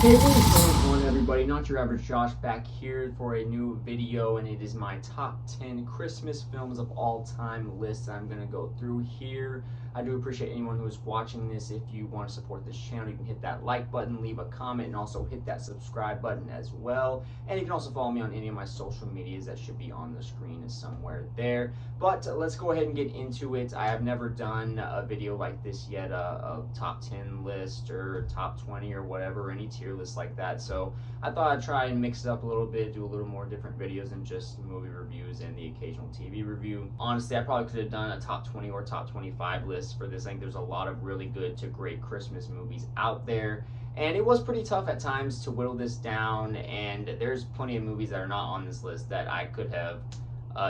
Hey, what is going on, everybody? Not your average Josh back here for a new video, and it is my top 10 Christmas films of all time list I'm going to go through here. I do appreciate anyone who is watching this. If you want to support this channel, you can hit that like button, leave a comment, and also hit that subscribe button as well. And you can also follow me on any of my social medias that should be on the screen somewhere there. But let's go ahead and get into it. I have never done a video like this yet, a top 10 list or top 20 or whatever, any tier list like that. So I thought I'd try and mix it up a little bit, do a little more different videos than just movie reviews and the occasional TV review. Honestly, I probably could have done a top 20 or top 25 list for this. I think there's a lot of really good to great Christmas movies out there. And it was pretty tough at times to whittle this down, and there's plenty of movies that are not on this list that I could have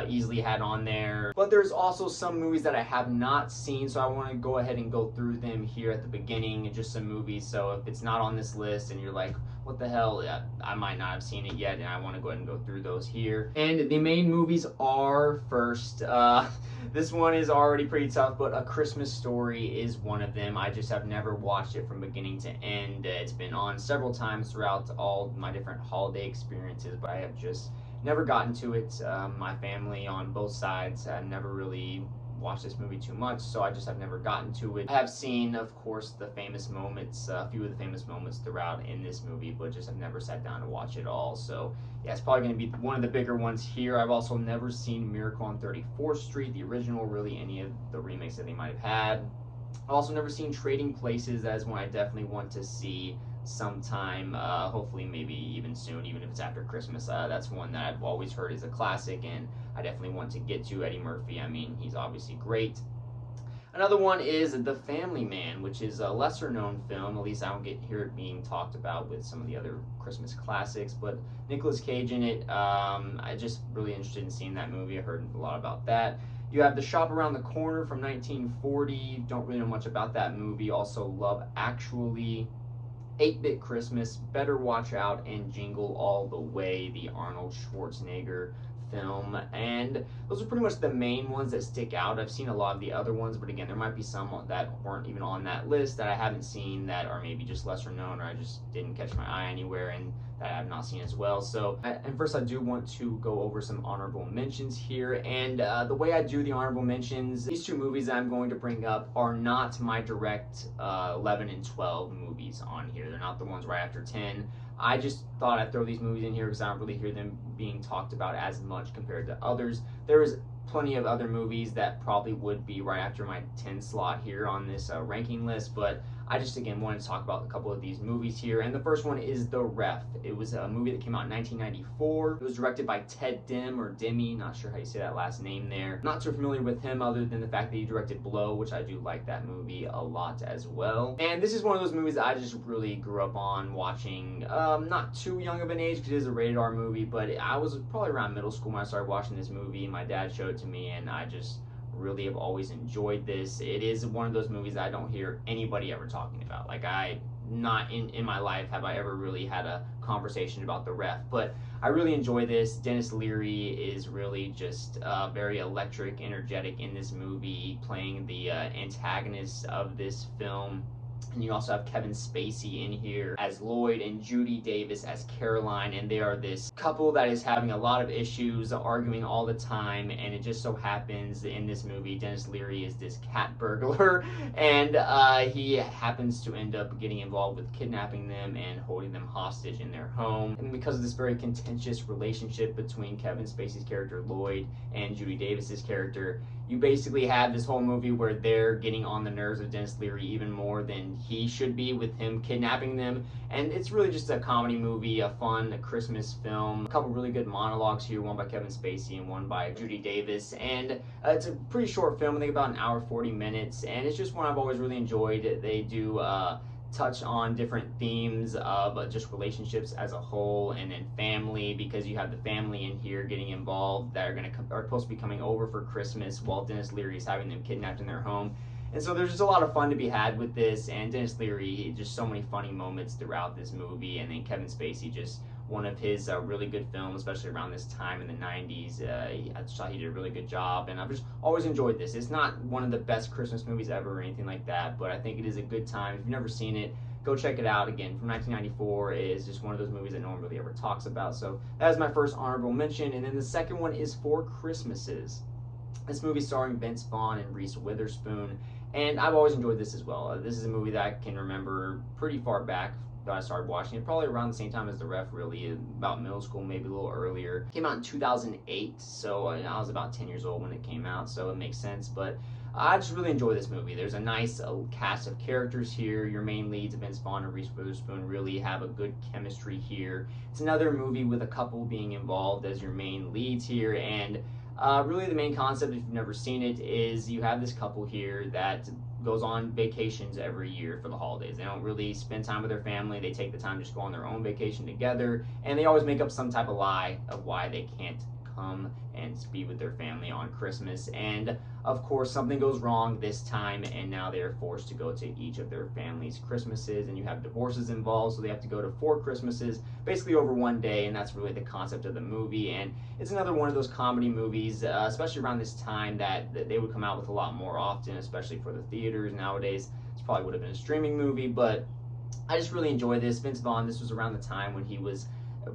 easily had on there. But there's also some movies that I have not seen, so I want to go ahead and go through them here at the beginning, just some movies. So if it's not on this list and you're like, what the hell, yeah, I might not have seen it yet, and I want to go ahead and go through those here. And the main movies are first, this one is already pretty tough, but A Christmas Story is one of them. I just have never watched it from beginning to end. It's been on several times throughout all my different holiday experiences, but I have just never gotten to it. My family on both sides have never really watched this movie too much, so I just have never gotten to it. I have seen, of course, the famous moments, a few of the famous moments throughout in this movie, but just have never sat down to watch it all. So yeah, it's probably going to be one of the bigger ones here. I've also never seen Miracle on 34th Street, the original, really any of the remakes that they might have had. I've also never seen Trading Places. That is one I definitely want to see sometime, hopefully maybe even soon, even if it's after Christmas. That's one that I've always heard is a classic, and I definitely want to get to. Eddie Murphy, I mean, he's obviously great. Another one is The Family Man, which is a lesser known film. At least I don't hear it being talked about with some of the other Christmas classics, but Nicolas Cage in it. I just really interested in seeing that movie. I heard a lot about that. You have The Shop Around the Corner from 1940. Don't really know much about that movie. Also Love Actually, 8-Bit Christmas, Better Watch Out, and Jingle All the Way, the Arnold Schwarzenegger film. And those are pretty much the main ones that stick out. I've seen a lot of the other ones, but again, there might be some that weren't even on that list that I haven't seen, that are maybe just lesser known, or I just didn't catch my eye anywhere, and that I have not seen as well. So, and first I do want to go over some honorable mentions here. And the way I do the honorable mentions, these two movies that I'm going to bring up are not my direct 11 and 12 movies on here. They're not the ones right after 10. I just thought I'd throw these movies in here because I don't really hear them being talked about as much compared to others. There is plenty of other movies that probably would be right after my 10 slot here on this ranking list, but I just, again, wanted to talk about a couple of these movies here. And the first one is The Ref. It was a movie that came out in 1994. It was directed by Ted Dim, or Dimmy, not sure how you say that last name there. Not too familiar with him other than the fact that he directed Blow, which I do like that movie a lot as well. And this is one of those movies that I just really grew up on watching. Not too young of an age because it is a rated R movie, but I was probably around middle school when I started watching this movie. My dad showed it to me, and I just really have always enjoyed this. It is one of those movies that I don't hear anybody ever talking about. Like, not in my life have I ever really had a conversation about The Ref, but I really enjoy this. Dennis Leary is really just very electric, energetic in this movie, playing the antagonist of this film. And you also have Kevin Spacey in here as Lloyd and Judy Davis as Caroline, and they are this couple that is having a lot of issues, arguing all the time, and it just so happens in this movie Dennis Leary is this cat burglar, and he happens to end up getting involved with kidnapping them and holding them hostage in their home. And because of this very contentious relationship between Kevin Spacey's character Lloyd and Judy Davis's character, you basically have this whole movie where they're getting on the nerves of Dennis Leary even more than he should be with him kidnapping them. And it's really just a comedy movie, a fun Christmas film. A couple really good monologues here, one by Kevin Spacey and one by Judy Davis. And it's a pretty short film, I think about an hour 40 minutes, and it's just one I've always really enjoyed. They do touch on different themes of just relationships as a whole, and then family, because you have the family in here getting involved that are supposed to be coming over for Christmas while Dennis Leary is having them kidnapped in their home. And so there's just a lot of fun to be had with this, and Dennis Leary, just so many funny moments throughout this movie, and then Kevin Spacey, just one of his really good films, especially around this time in the 90s. I thought he did a really good job, and I've just always enjoyed this. It's not one of the best Christmas movies ever or anything like that, but I think it is a good time. If you've never seen it, go check it out. Again, from 1994, is just one of those movies that no one really ever talks about. So that is my first honorable mention. And then the second one is Four Christmases. This movie starring Vince Vaughn and Reese Witherspoon, and I've always enjoyed this as well. This is a movie that I can remember pretty far back that I started watching it, probably around the same time as The Ref, really, about middle school, maybe a little earlier. It came out in 2008, so I was about 10 years old when it came out, so it makes sense, but I just really enjoy this movie. There's a nice cast of characters here. Your main leads, Vince Vaughn and Reese Witherspoon, really have a good chemistry here. It's another movie with a couple being involved as your main leads here, and really the main concept, if you've never seen it, is you have this couple here that goes on vacations every year for the holidays. They don't really spend time with their family. They take the time to just go on their own vacation together, and they always make up some type of lie of why they can't come and be with their family on Christmas. And of course, something goes wrong this time, and now they're forced to go to each of their family's Christmases, and you have divorces involved, so they have to go to 4 Christmases basically over one day, and that's really the concept of the movie. And it's another one of those comedy movies, especially around this time, that they would come out with a lot more often, especially for the theaters. Nowadays this probably would have been a streaming movie, but I just really enjoy this. Vince Vaughn, this was around the time when he was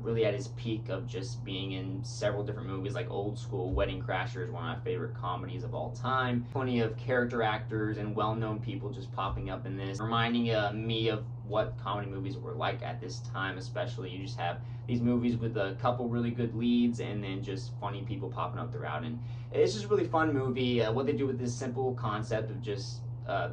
really at his peak of just being in several different movies, like Old School, Wedding Crashers, one of my favorite comedies of all time. Plenty of character actors and well-known people just popping up in this, reminding me of what comedy movies were like at this time. Especially, you just have these movies with a couple really good leads and then just funny people popping up throughout, and it's just a really fun movie. What they do with this simple concept of just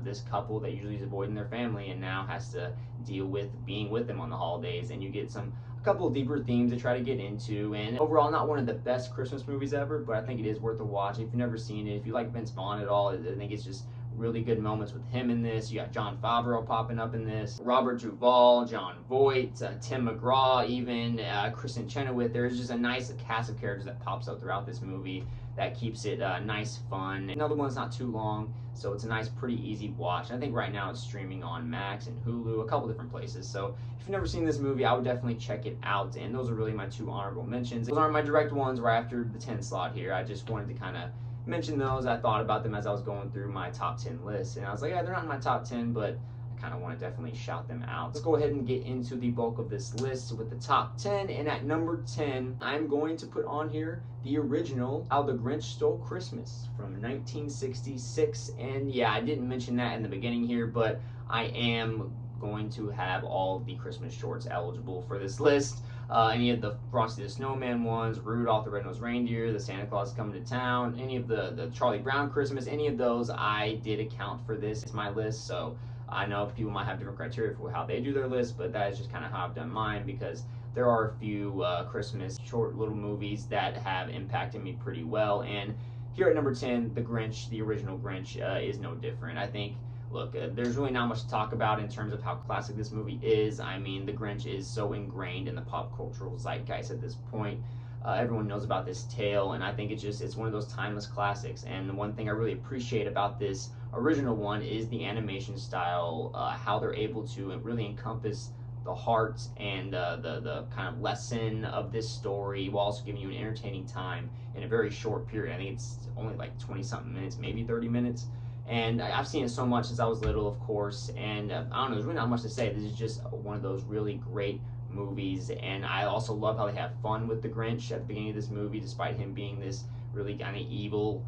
this couple that usually is avoiding their family and now has to deal with being with them on the holidays, and you get a couple of deeper themes to try to get into. And overall, not one of the best Christmas movies ever, but I think it is worth a watch. If you've never seen it, if you like Vince Vaughn at all, I think it's just really good moments with him in this. You got Jon Favreau popping up in this, Robert Duvall, Jon Voight, Tim McGraw, even Kristen Chenoweth. There's just a nice cast of characters that pops up throughout this movie that keeps it nice, fun. Another one that's not too long, so it's a nice, pretty easy watch. I think right now it's streaming on Max and Hulu, a couple different places. So if you've never seen this movie, I would definitely check it out. And those are really my 2 honorable mentions. Those aren't my direct ones right after the 10 slot here. I just wanted to kind of mention those. I thought about them as I was going through my top 10 list, and I was like, yeah, they're not in my top 10, but I kind of want to definitely shout them out. Let's go ahead and get into the bulk of this list with the top 10. And at number 10, I'm going to put on here the original How the Grinch Stole Christmas from 1966. And yeah, I didn't mention that in the beginning here, but I am going to have all the Christmas shorts eligible for this list. Any of the Frosty the Snowman ones, Rudolph the Red-Nosed Reindeer, the Santa Claus is Coming to Town, any of the Charlie Brown Christmas, any of those, I did account for this. It's my list, so I know people might have different criteria for how they do their list, but that is just kind of how I've done mine, because there are a few Christmas short little movies that have impacted me pretty well. And here at number 10, The Grinch, the original Grinch, is no different. I think, look, there's really not much to talk about in terms of how classic this movie is. I mean, The Grinch is so ingrained in the pop cultural zeitgeist at this point. Everyone knows about this tale, and I think it's one of those timeless classics. And the one thing I really appreciate about this original one is the animation style, how they're able to really encompass the heart and the kind of lesson of this story, while also giving you an entertaining time in a very short period. I think it's only like 20-something minutes, maybe 30 minutes. And I've seen it so much since I was little, of course, and I don't know, there's really not much to say. This is just one of those really great movies, and I also love how they have fun with the Grinch at the beginning of this movie, despite him being this really kind of evil,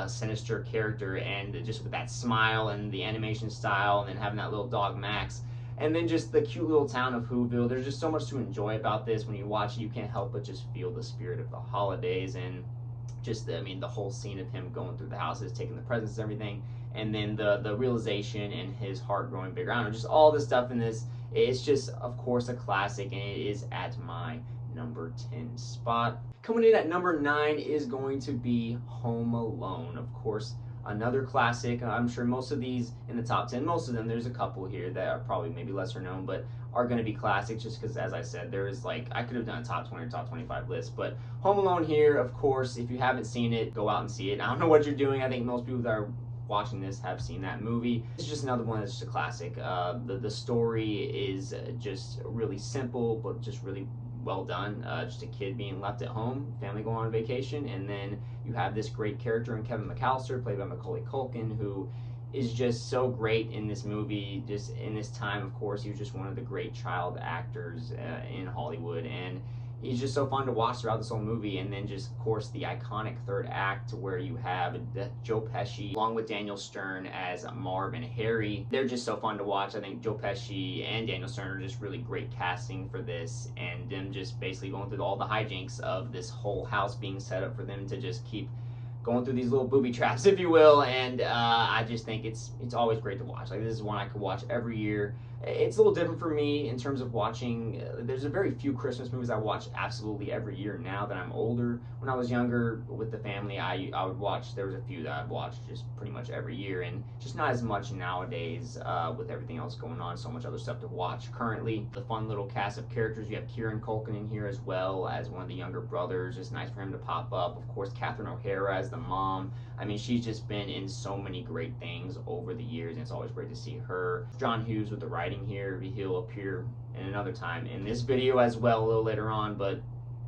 sinister character, and just with that smile and the animation style, and then having that little dog Max, and then just the cute little town of Whoville. There's just so much to enjoy about this. When you watch it, you can't help but just feel the spirit of the holidays, and just, I mean, the whole scene of him going through the houses, taking the presents and everything, and then the realization and his heart growing bigger. I don't know, just all this stuff in this. It's just, of course, a classic, and it is at my number 10 spot. Coming in at number 9 is going to be Home Alone. Of course, another classic. I'm sure most of these in the top 10, most of them, there's a couple here that are probably maybe lesser known, but are going to be classics, just because, as I said, there is, like, I could have done a top 20 or top 25 list, but Home Alone here, of course, if you haven't seen it, go out and see it. I don't know what you're doing. I think most people that are watching this have seen that movie. It's just another one that's just a classic. The story is just really simple, but just really well done. Just a kid being left at home, family going on vacation, and then you have this great character in Kevin McAllister, played by Macaulay Culkin, who is just so great in this movie. Just in this time, of course, he was just one of the great child actors in Hollywood, and he's just so fun to watch throughout this whole movie. And then just, of course, the iconic third act where you have Joe Pesci along with Daniel Stern as Marv and Harry. They're just so fun to watch. I think Joe Pesci and Daniel Stern are just really great casting for this, and them just basically going through all the hijinks of this whole house being set up for them to just keep going through these little booby traps, if you will. And I just think it's always great to watch. Like, this is one I could watch every year. It's a little different for me in terms of watching. There's a very few Christmas movies I watch absolutely every year now that I'm older. When I was younger with the family, I would watch, there was a few that I'd watch just pretty much every year, and just not as much nowadays with everything else going on, so much other stuff to watch currently. The fun little cast of characters, you have Kieran Culkin in here as well as one of the younger brothers. Just nice for him to pop up. Of course, Catherine O'Hara as the mom. I mean, she's just been in so many great things over the years, and it's always great to see her. John Hughes with the writing here. He'll appear in another time in this video as well a little later on, but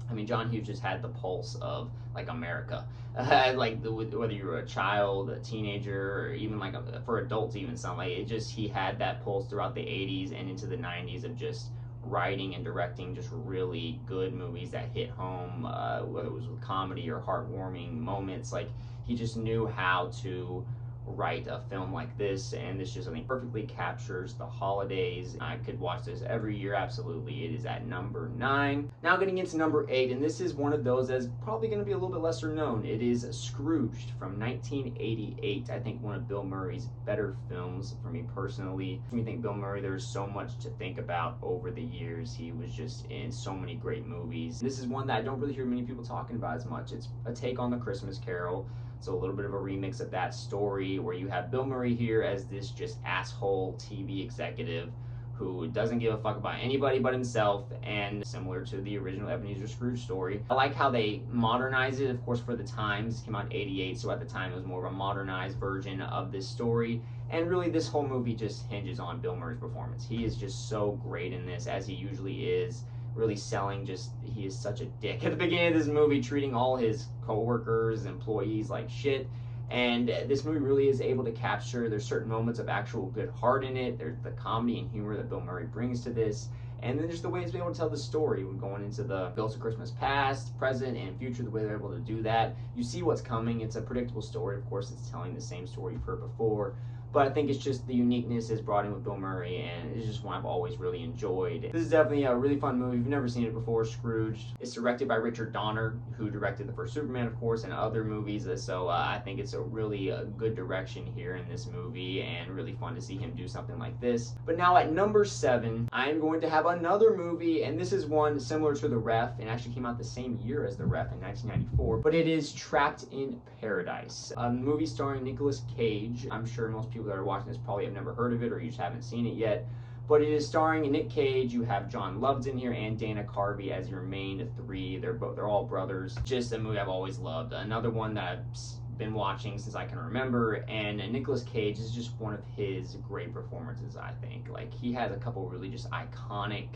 I mean, John Hughes just had the pulse of like America. Like whether you were a child, a teenager, or even like for adults, even some, like it just, he had that pulse throughout the 80s and into the 90s of just writing and directing just really good movies that hit home, whether it was with comedy or heartwarming moments. Like, he just knew how to write a film like this, and this just, I think, perfectly captures the holidays. I could watch this every year, absolutely. It is at number 9. Now getting into number 8, and this is one of those that's probably going to be a little bit lesser known. It is Scrooged from 1988. I think one of Bill Murray's better films for me personally. When you think Bill Murray, there's so much to think about over the years. He was just in so many great movies. This is one that I don't really hear many people talking about as much. It's a take on The Christmas Carol. So a little bit of a remix of that story, where you have Bill Murray here as this just asshole TV executive who doesn't give a fuck about anybody but himself, and similar to the original Ebenezer Scrooge story. I like how they modernize it, of course, for the times. It came out in 88, so at the time it was more of a modernized version of this story. And really, this whole movie just hinges on Bill Murray's performance. He is just so great in this, as he usually is. Really selling, just, he is such a dick at the beginning of this movie, treating all his co-workers, employees like shit. And this movie really is able to capture, there's certain moments of actual good heart in it. There's the comedy and humor that Bill Murray brings to this. And then just the way he's able to tell the story, when going into the Ghost of Christmas past, present, and future, the way they're able to do that. You see what's coming. It's a predictable story. Of course, it's telling the same story you've heard before. But I think it's just the uniqueness is brought in with Bill Murray, and it's just one I've always really enjoyed. This is definitely a really fun movie. If you've never seen it before, Scrooged. It's directed by Richard Donner, who directed the first Superman, of course, and other movies. So I think it's a really good direction here in this movie, and really fun to see him do something like this. But now at number 7, I am going to have another movie, and this is one similar to The Ref, and actually came out the same year as The Ref in 1994. But it is Trapped in Paradise, a movie starring Nicolas Cage. I'm sure most people that are watching this probably have never heard of it, or you just haven't seen it yet. But it is starring Nick Cage. You have John Lovett here and Dana Carvey as your main 3. They're all brothers. Just a movie I've always loved. Another one that I've been watching since I can remember, and Nicolas Cage is just one of his great performances, I think. Like, he has a couple really just iconic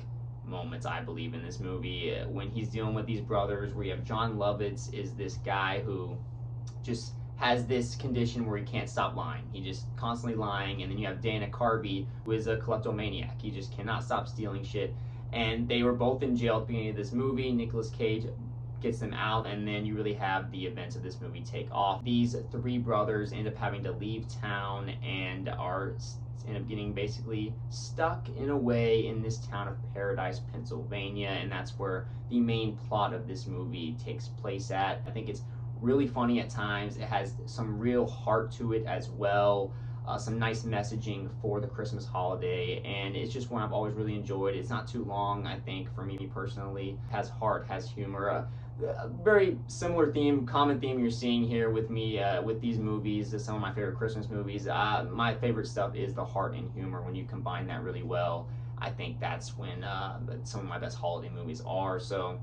moments, I believe, in this movie when he's dealing with these brothers, where you have John Lovett is this guy who just has this condition where he can't stop lying. He just constantly lying. And then you have Dana Carvey, who is a kleptomaniac. He just cannot stop stealing shit. And they were both in jail at the beginning of this movie. Nicolas Cage gets them out, and then you really have the events of this movie take off. These 3 brothers end up having to leave town and end up getting basically stuck in a way in this town of Paradise, Pennsylvania, and that's where the main plot of this movie takes place at. I think it's really funny at times. It has some real heart to it as well. Some nice messaging for the Christmas holiday, and it's just one I've always really enjoyed. It's not too long, I think, for me personally. It has heart, has humor. A very similar theme, common theme you're seeing here with me with these movies. Some of my favorite Christmas movies. My favorite stuff is the heart and humor. When you combine that really well, I think that's when some of my best holiday movies are. So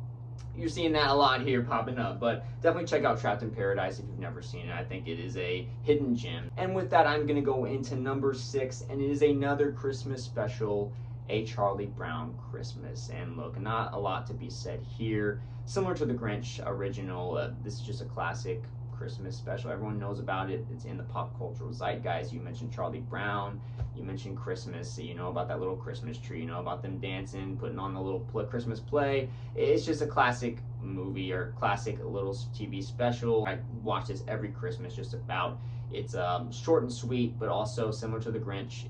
you're seeing that a lot here popping up, but definitely check out Trapped in Paradise if you've never seen it. I think it is a hidden gem. And with that, I'm going to go into number 6, and it is another Christmas special, A Charlie Brown Christmas. And look, not a lot to be said here. Similar to the Grinch original, this is just a classic Christmas special. Everyone knows about it. It's in the pop cultural zeitgeist. You mentioned Charlie Brown. You mentioned Christmas. You know about that little Christmas tree. You know about them dancing, putting on the little Christmas play. It's just a classic movie or classic little TV special. I watch this every Christmas just about. It's short and sweet, but also similar to The Grinch.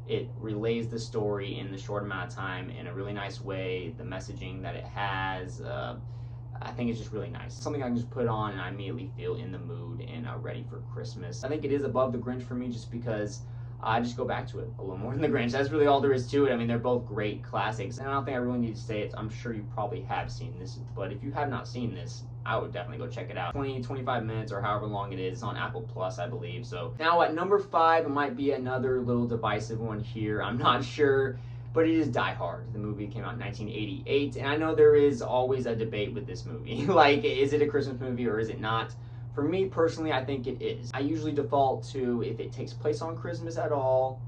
It relays the story in the short amount of time in a really nice way. The messaging that it has, I think it's just really nice. Something I can just put on and I immediately feel in the mood and ready for Christmas. I think it is above The Grinch for me just because I just go back to it a little more than The Grinch. That's really all there is to it. I mean, they're both great classics, and I don't think I really need to say it. I'm sure you probably have seen this, but if you have not seen this, I would definitely go check it out. 20-25 minutes or however long it is. It's on Apple Plus, I believe. So now at number 5, it might be another little divisive one here. I'm not sure, but it is Die Hard. The movie came out in 1988, and I know there is always a debate with this movie. Like, is it a Christmas movie or is it not? For me personally, I think it is. I usually default to if it takes place on Christmas at all,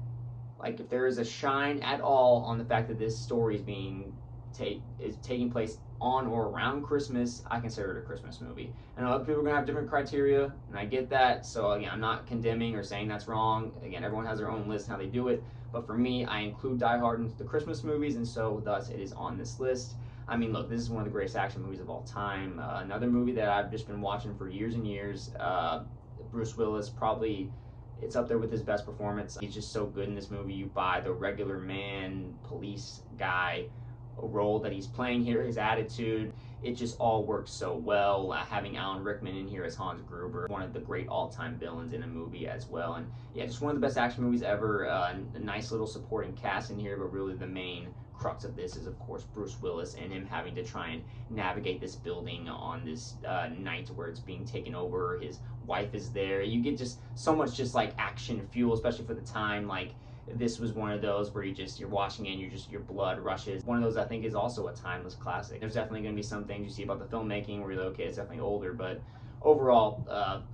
like if there is a shine at all on the fact that this story is taking place on or around Christmas, I consider it a Christmas movie. I know other people are gonna have different criteria, and I get that. So again, I'm not condemning or saying that's wrong. Again, everyone has their own list and how they do it. But for me, I include Die Hard into the Christmas movies, and so thus it is on this list. I mean, look, this is one of the greatest action movies of all time. Another movie that I've just been watching for years and years. Bruce Willis, probably, it's up there with his best performance. He's just so good in this movie. You buy the regular man, police guy role that he's playing here, his attitude. It just all works so well. Having Alan Rickman in here as Hans Gruber, one of the great all-time villains in a movie as well. And yeah, just one of the best action movies ever. A nice little supporting cast in here, but really the main crux of this is, of course, Bruce Willis and him having to try and navigate this building on this night where it's being taken over. His wife is there. You get just so much just like action fuel, especially for the time. Like, this was one of those where you're watching it and your blood rushes. One of those I think is also a timeless classic. There's definitely going to be some things you see about the filmmaking where you're like, okay, it's definitely older, but overall,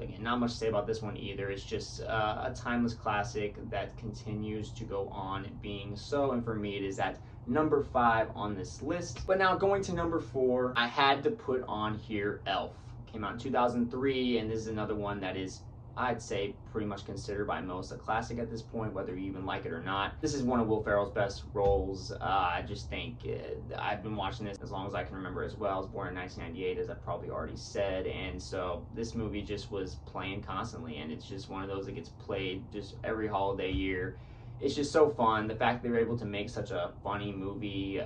again, not much to say about this one either. It's just a timeless classic that continues to go on being so, and for me it is at number 5 on this list. But now going to number 4, I had to put on here Elf. Came out in 2003, and this is another one that is, I'd say, pretty much considered by most a classic at this point, whether you even like it or not. This is one of Will Ferrell's best roles. I just think I've been watching this as long as I can remember as well. I was born in 1998, as I've probably already said, and so this movie just was playing constantly, and it's just one of those that gets played just every holiday year. It's just so fun. The fact they were able to make such a funny movie,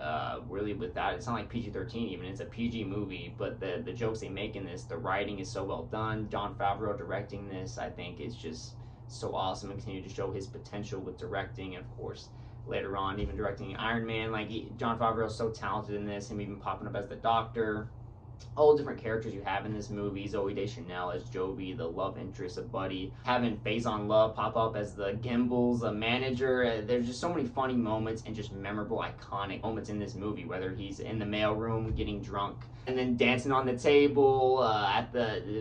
really without, it's not like PG-13 even, it's a PG movie, but the jokes they make in this, the writing is so well done. Jon Favreau directing this, I think is just so awesome, and continue to show his potential with directing, and of course, later on, even directing Iron Man. Like, Jon Favreau is so talented in this, him even popping up as the Doctor. All the different characters you have in this movie. Zooey Deschanel as Jovi, the love interest of Buddy. Having Faison Love pop up as the Gimbals, a manager. There's just so many funny moments and just memorable, iconic moments in this movie. Whether he's in the mailroom getting drunk and then dancing on the table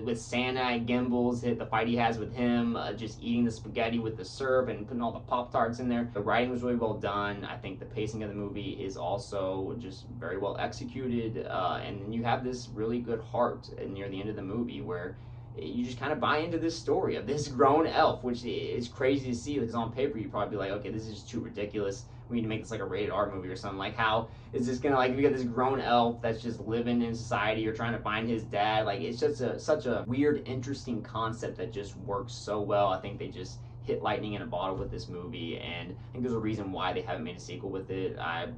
with Santa and Gimbals, the fight he has with him, just eating the spaghetti with the syrup and putting all the Pop-Tarts in there. The writing was really well done. I think the pacing of the movie is also just very well executed, and then you have this really good heart near the end of the movie where you just kind of buy into this story of this grown elf, which is crazy to see, because on paper you'd probably be like, okay, this is just too ridiculous. We need to make this like a rated R movie or something. Like, how is this gonna, like, we got this grown elf that's just living in society or trying to find his dad? Like, it's just such a weird, interesting concept that just works so well. I think they just hit lightning in a bottle with this movie, and I think there's a reason why they haven't made a sequel with it. I've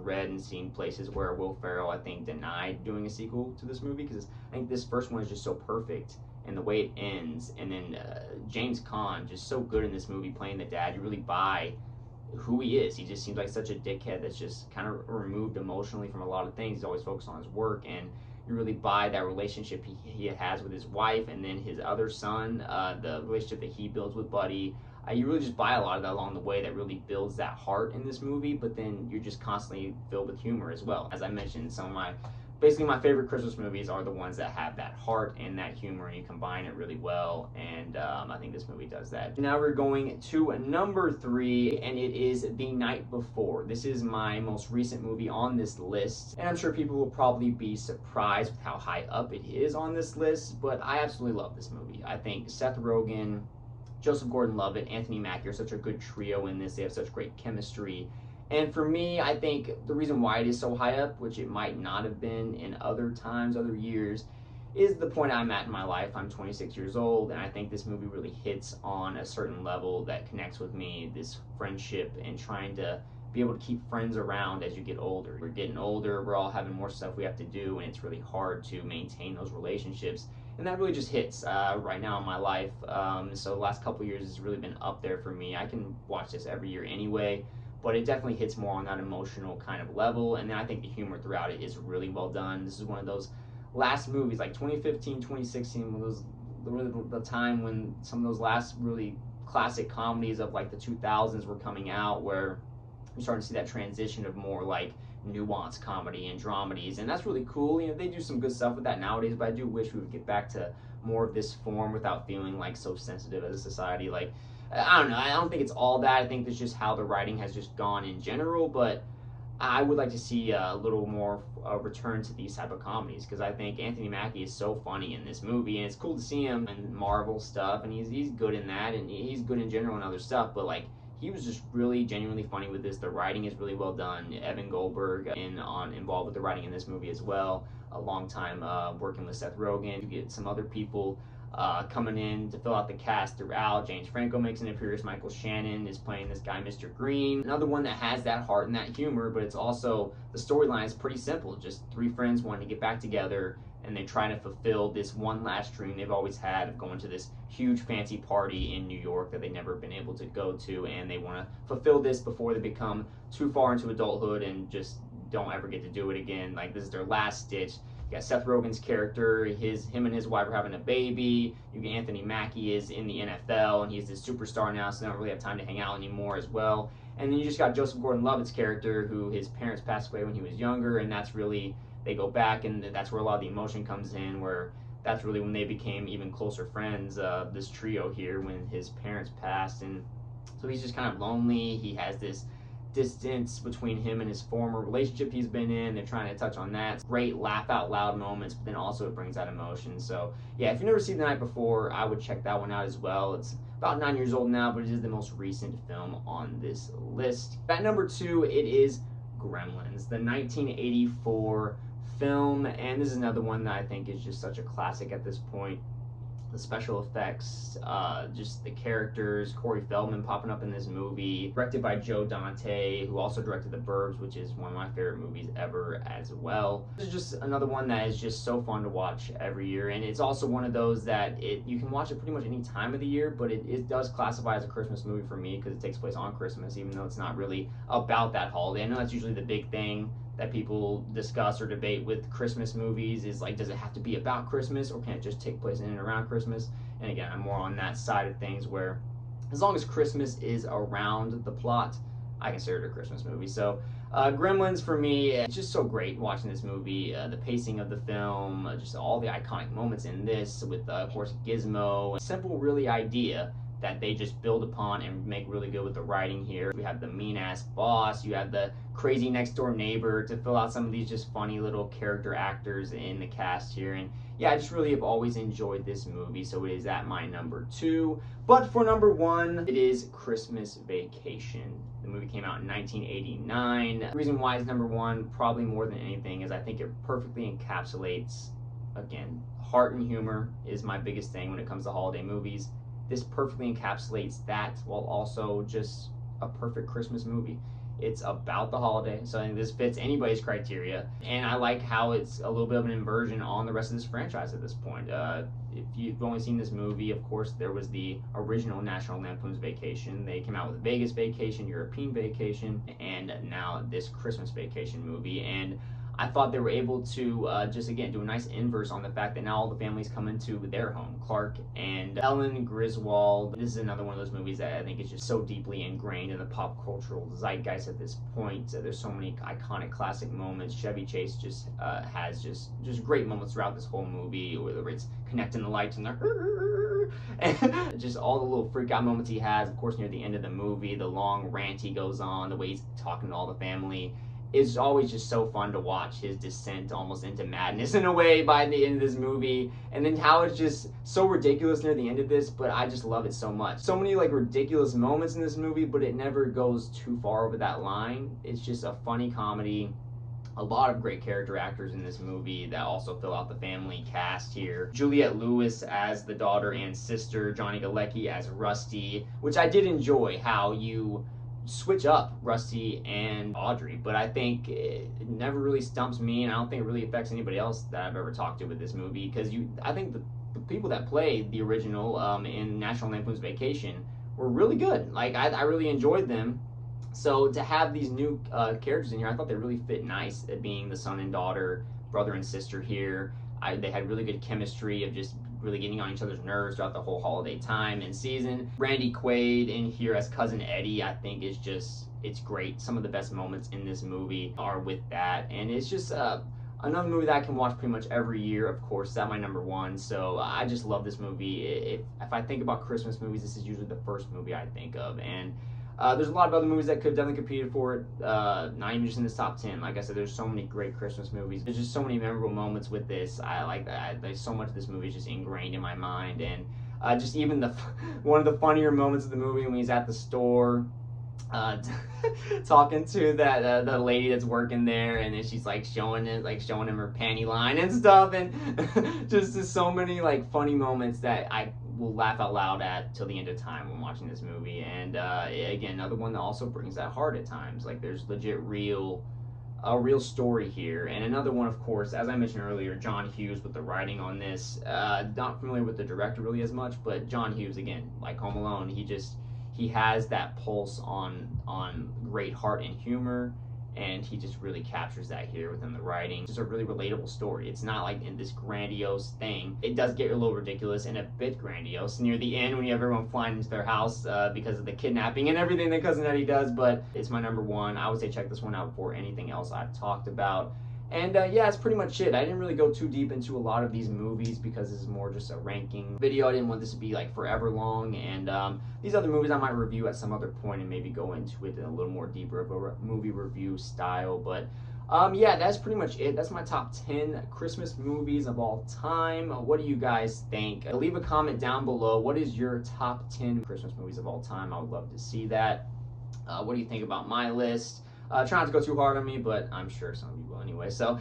read and seen places where Will Ferrell, I think, denied doing a sequel to this movie, because I think this first one is just so perfect, and the way it ends, and then James Caan, just so good in this movie playing the dad. You really buy who he is. He just seems like such a dickhead that's just kind of removed emotionally from a lot of things. He's always focused on his work, and you really buy that relationship he has with his wife, and then his other son, the relationship that he builds with Buddy. You really just buy a lot of that along the way that really builds that heart in this movie, but then you're just constantly filled with humor as well. As I mentioned, some of basically my favorite Christmas movies are the ones that have that heart and that humor, and you combine it really well, and I think this movie does that. Now we're going to number 3, and it is The Night Before. This is my most recent movie on this list, and I'm sure people will probably be surprised with how high up it is on this list, but I absolutely love this movie. I think Seth Rogen, Joseph Gordon-Levitt, Anthony Mackie are such a good trio in this. They have such great chemistry. And for me, I think the reason why it is so high up, which it might not have been in other times, other years, is the point I'm at in my life. I'm 26 years old, and I think this movie really hits on a certain level that connects with me, this friendship and trying to be able to keep friends around as you get older. We're getting older, we're all having more stuff we have to do, and it's really hard to maintain those relationships. And that really just hits right now in my life. So the last couple years has really been up there for me. I can watch this every year anyway, but it definitely hits more on that emotional kind of level. And then I think the humor throughout it is really well done. This is one of those last movies, like 2015, 2016, was really the time when some of those last really classic comedies of like the 2000s were coming out, where you're starting to see that transition of more like nuanced comedy and dramedies, and that's really cool. You know, they do some good stuff with that nowadays, but I do wish we would get back to more of this form without feeling like so sensitive as a society. Like, I don't know, I don't think it's all that. I think that's just how the writing has just gone in general, but I would like to see a little more return to these type of comedies, because I think Anthony Mackie is so funny in this movie, and it's cool to see him in Marvel stuff, and he's good in that, and he's good in general in other stuff, but like, he was just really genuinely funny with this. The writing is really well done. Evan Goldberg involved with the writing in this movie as well. A long time working with Seth Rogen. You get some other people coming in to fill out the cast throughout. James Franco makes an appearance. Michael Shannon is playing this guy, Mr. Green. Another one that has that heart and that humor, but it's also, the storyline is pretty simple. Just three friends wanting to get back together, and they're trying to fulfill this one last dream they've always had of going to this huge fancy party in New York that they've never been able to go to, and they want to fulfill this before they become too far into adulthood and just don't ever get to do it again. Like, this is their last stitch. You got Seth Rogen's character, him and his wife are having a baby. You get Anthony Mackie is in the NFL, and he's this superstar now, so they don't really have time to hang out anymore as well. And then you just got Joseph Gordon-Levitt's character, who his parents passed away when he was younger, and that's really, they go back, and that's where a lot of the emotion comes in, where that's really when they became even closer friends, this trio here, when his parents passed. And so he's just kind of lonely. He has this distance between him and his former relationship he's been in. They're trying to touch on that. Great laugh out loud moments, but then also it brings out emotion. So yeah, if you've never seen The Night Before, I would check that one out as well. It's about 9 years old now, but it is the most recent film on this list. At number 2, it is Gremlins, the 1984 film, and this is another one that I think is just such a classic at this point. The special effects, just the characters, Corey Feldman popping up in this movie, directed by Joe Dante, who also directed The Burbs, which is one of my favorite movies ever as well. This is just another one that is just so fun to watch every year, and it's also one of those that you can watch it pretty much any time of the year, but it does classify as a Christmas movie for me because it takes place on Christmas, even though it's not really about that holiday. I know that's usually the big thing that people discuss or debate with Christmas movies, is like, does it have to be about Christmas, or can it just take place in and around Christmas? And again, I'm more on that side of things, where as long as Christmas is around the plot, I consider it a Christmas movie. So Gremlins, for me, it's just so great watching this movie. The pacing of the film, just all the iconic moments in this with, of course, Gizmo. A simple, really, idea that they just build upon and make really good with the writing here. We have the mean-ass boss, you have the crazy next-door neighbor to fill out some of these just funny little character actors in the cast here. And yeah, I just really have always enjoyed this movie, so it is at my number 2. But for number 1, it is Christmas Vacation. The movie came out in 1989. The reason why it's number 1, probably more than anything, is I think it perfectly encapsulates, again, heart and humor is my biggest thing when it comes to holiday movies. This perfectly encapsulates that, while also just a perfect Christmas movie. It's about the holiday, so I think this fits anybody's criteria. And I like how it's a little bit of an inversion on the rest of this franchise at this point. If you've only seen this movie, of course, there was the original National Lampoon's Vacation. They came out with Vegas Vacation, European Vacation, and now this Christmas Vacation movie. And I thought they were able to just again do a nice inverse on the fact that now all the families come into their home. Clark and Ellen Griswold. This is another one of those movies that I think is just so deeply ingrained in the pop cultural zeitgeist at this point. There's so many iconic classic moments. Chevy Chase just has just great moments throughout this whole movie, whether it's connecting the lights and the and just all the little freak out moments he has. Of course, near the end of the movie, the long rant he goes on, the way he's talking to all the family. It's always just so fun to watch his descent almost into madness in a way by the end of this movie, and then how it's just so ridiculous near the end of this, but I just love it so much. So many like ridiculous moments in this movie, but it never goes too far over that line. It's just a funny comedy. A lot of great character actors in this movie that also fill out the family cast here. Juliette Lewis as the daughter and sister, Johnny Galecki as Rusty, which I did enjoy how you switch up Rusty and Audrey, but I think it never really stumps me, and I don't think it really affects anybody else that I've ever talked to with this movie, because I think the people that played the original in National Lampoon's Vacation were really good. Like I really enjoyed them. So to have these new characters in here, I thought they really fit nice at being the son and daughter, brother and sister here. They had really good chemistry of just really getting on each other's nerves throughout the whole holiday time and season. Randy Quaid in here as Cousin Eddie, I think is just, it's great. Some of the best moments in this movie are with that, and it's just another movie that I can watch pretty much every year. Of course, that's my number one, so I just love this movie. If I think about Christmas movies, this is usually the first movie I think of, and there's a lot of other movies that could have definitely competed for it, not even just in this top 10. Like I said, there's so many great Christmas movies. There's just so many memorable moments with this. I like that. There's so much of this movie is just ingrained in my mind. And just even one of the funnier moments of the movie when he's at the store, talking to that the lady that's working there, and then she's like showing him her panty line and stuff, and just so many like funny moments that I will laugh out loud at till the end of time when watching this movie. And again, another one that also brings that heart at times. Like there's legit a real story here. And another one, of course, as I mentioned earlier, John Hughes with the writing on this. Not familiar with the director really as much, but John Hughes, again, like Home Alone, he has that pulse on great heart and humor, and he just really captures that here within the writing. It's just a really relatable story. It's not like in this grandiose thing. It does get a little ridiculous and a bit grandiose near the end when you have everyone flying into their house because of the kidnapping and everything that Cousin Eddie does, but it's my number one. I would say check this one out before anything else I've talked about. And yeah, that's pretty much it. I didn't really go too deep into a lot of these movies because this is more just a ranking video. I didn't want this to be like forever long, and these other movies I might review at some other point and maybe go into it in a little more deeper of a movie review style. But yeah, that's pretty much it. That's my top 10 Christmas movies of all time. What do you guys think? Leave a comment down below. What is your top 10 Christmas movies of all time? I would love to see that. What do you think about my list? Try not to go too hard on me, but I'm sure some of you will anyway. So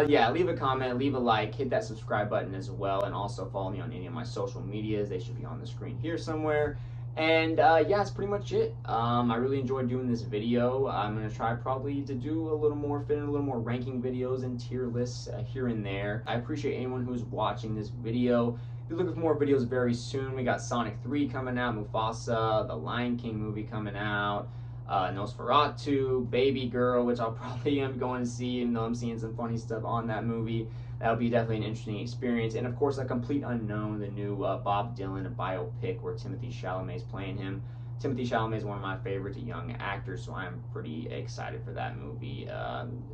yeah, leave a comment, leave a like, hit that subscribe button as well, and also follow me on any of my social medias. They should be on the screen here somewhere. And yeah, that's pretty much it. I really enjoyed doing this video. I'm going to try probably to do fit in a little more ranking videos and tier lists here and there. I appreciate anyone who's watching this video. Be looking for more videos very soon. We got Sonic 3 coming out, Mufasa, the Lion King movie coming out, Nosferatu, Baby Girl, which I'll probably am going to see, even though I'm seeing some funny stuff on that movie. That'll be definitely an interesting experience. And of course, A Complete Unknown, the new Bob Dylan biopic where Timothée Chalamet is playing him. Timothée Chalamet is one of my favorite young actors, so I'm pretty excited for that movie.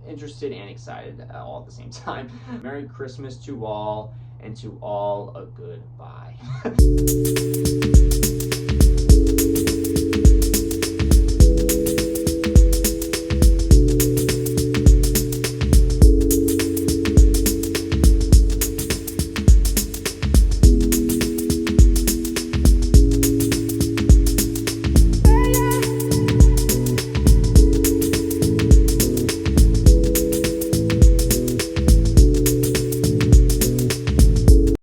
Interested and excited all at the same time. Merry Christmas to all, and to all a good bye.